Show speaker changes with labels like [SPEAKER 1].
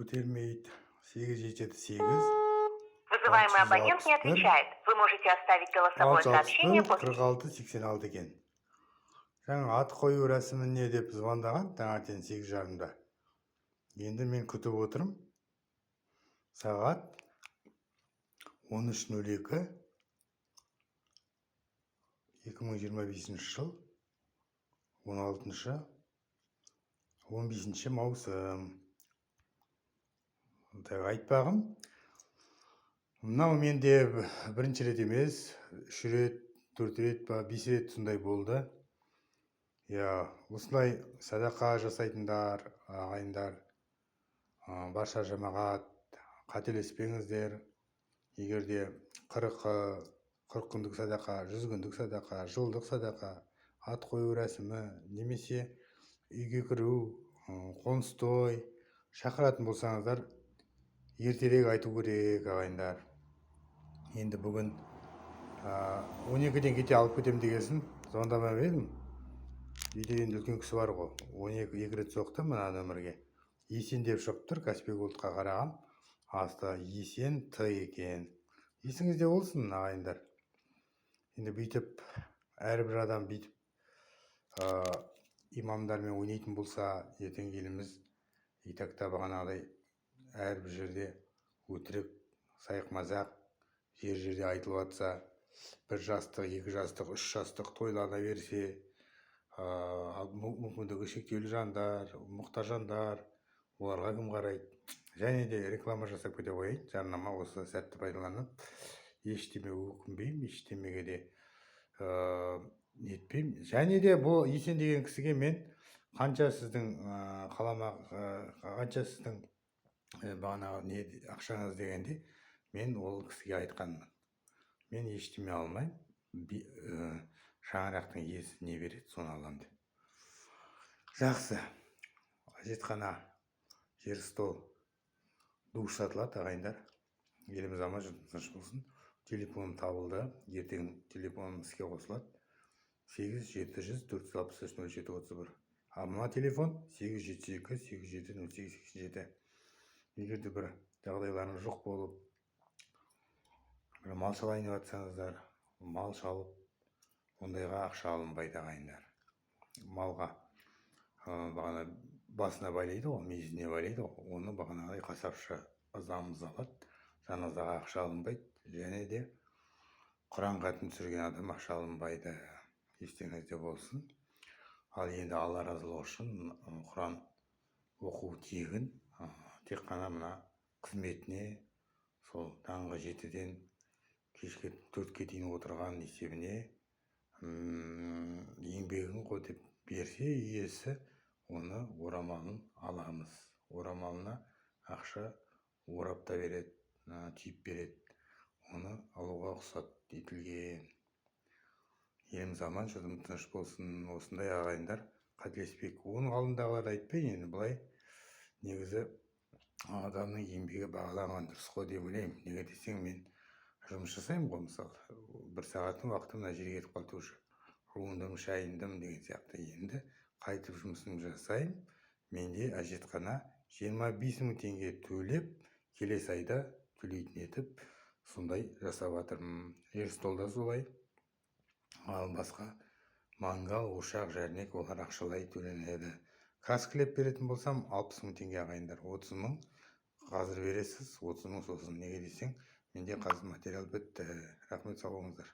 [SPEAKER 1] көтермейді. 878
[SPEAKER 2] Вызываемый абонент не
[SPEAKER 1] 661
[SPEAKER 2] отвечает. Вы можете оставить голосовое сообщение
[SPEAKER 1] 661
[SPEAKER 2] после...
[SPEAKER 1] 46 86 екен. Жаңа ат қою рәсіміне деп звондаған таңертең 8:30-да. Енді мен күтіп отырмын. Сағат 13:02 2025 жыл 15 маусым. Айтпағым, мынау менде бірінші рет емес, 3 рет, 4 рет, 5 рет сондай болды. Осылай садақа жасайтындар, ағайындар, барша жамағат, қателеспеңіздер. Егер де 40 күндік садақа, 100 күндік садақа, жылдық садақа, ат қою рәсімі, немесе үйге кіру, қоныс той шақыратын болсаңыздар, ертерек айту керек, ағайындар. Енді бүгін 12-ден кете алып кетем дегесін звондамай едім. Үйде енді үлкен кісі бар ғой, 12 рет соқты мына нөмірге. Есен деп шығып тұр, Каспий Голдқа қарағам. Асты Есен Т екен. Есіңізде болсын, ағайындар. Енді бүйтіп, әрбір адам бүйтіп имамдармен ойнайтын болса, ертең еліміз итакта бағанағыдай әрбір жерде өтірік, сайық мазақ, жерде айтылып жатса, 1 жастық, 2 жастық, 3 жастық тойлана берсе, мүмкіндігі шектеулі жандар, мұқтаж жандар, оларға кім қарайды? Және де реклама жасап кете қояйын, жарнама осы сәтті пайдаланып, ештеме өкінбеймін, ештемеге де нетпеймін. Және де бұл Есен деген кісіге мен қанша сіздің қанша сіздің бағанағы ақшаңыз дегенде, мен ол кісіге айтқанмын. Мен ештеме алмаймын. Шаңырақтың иесі не береді, соны алам деп. Жақсы. Әжетхана, жер стол, душ сатылады, ағайындар. Еліміз аман, жұртымыз тыныш болсын. Телефоным табылды. Ертең телефоным іске қосылады. 8-700-463-07-31. Мына телефон 872-87-08-87. Егер де бір жағдайларыңыз жоқ болып, мал шалайын деп жатсаңыздар, мал шалып, ондайға ақша алынбайды, ағайындар. Малға бағана басына байлайды ғой, мүйізіне байлайды ғой, оны бағанағыдай қасапшы ызамыз алады. Жаназаға ақша алынбайды, және де Құран хатым түсірген адам ақша алынбайды. Естеріңізде болсын. Ал енді Алла разылығы үшін Құран оқу тегін, тек қана мына қызметіне, сол таңғы 7-ден кешке 4-ке дейін отырған есебіне еңбегін қотып берсе, иесі оны орамалын аламыз. Орамалына ақша орап та береді, түйіп береді. Оны алуға рұқсат етілген. Еліміз аман, жұртымыз тыныш болсын. Осындай ағайындар қателеспейік. Оның алдындағыларды айтпайын, енді былай негізі адамның еңбегі бағаланған дұрыс қой деп ойлаймын. Неге десең, мен жұмыс жасаймын ғой, мысалы. 1 сағаттың уақыты мына жерге кетіп қалды уже. Жуындым, шайындым деген сияқты. Енді қайтып жұмысымды жасаймын. Менде әжетхана 25.000 теңге төлеп, келесі айда төлейтін етіп, сондай жасап жатырмын. Жер столда солай. Ал басқа мангал, ошақ, жәрнек, олар ақшалай төленеді. Каскілеп беретін болсам 60.000 теңге, ағайындар. 30.000 қазір бересіз, 30.000 сосын. Неге десең, менде қазір материал бітті. Рахмет, сау болыңыздар.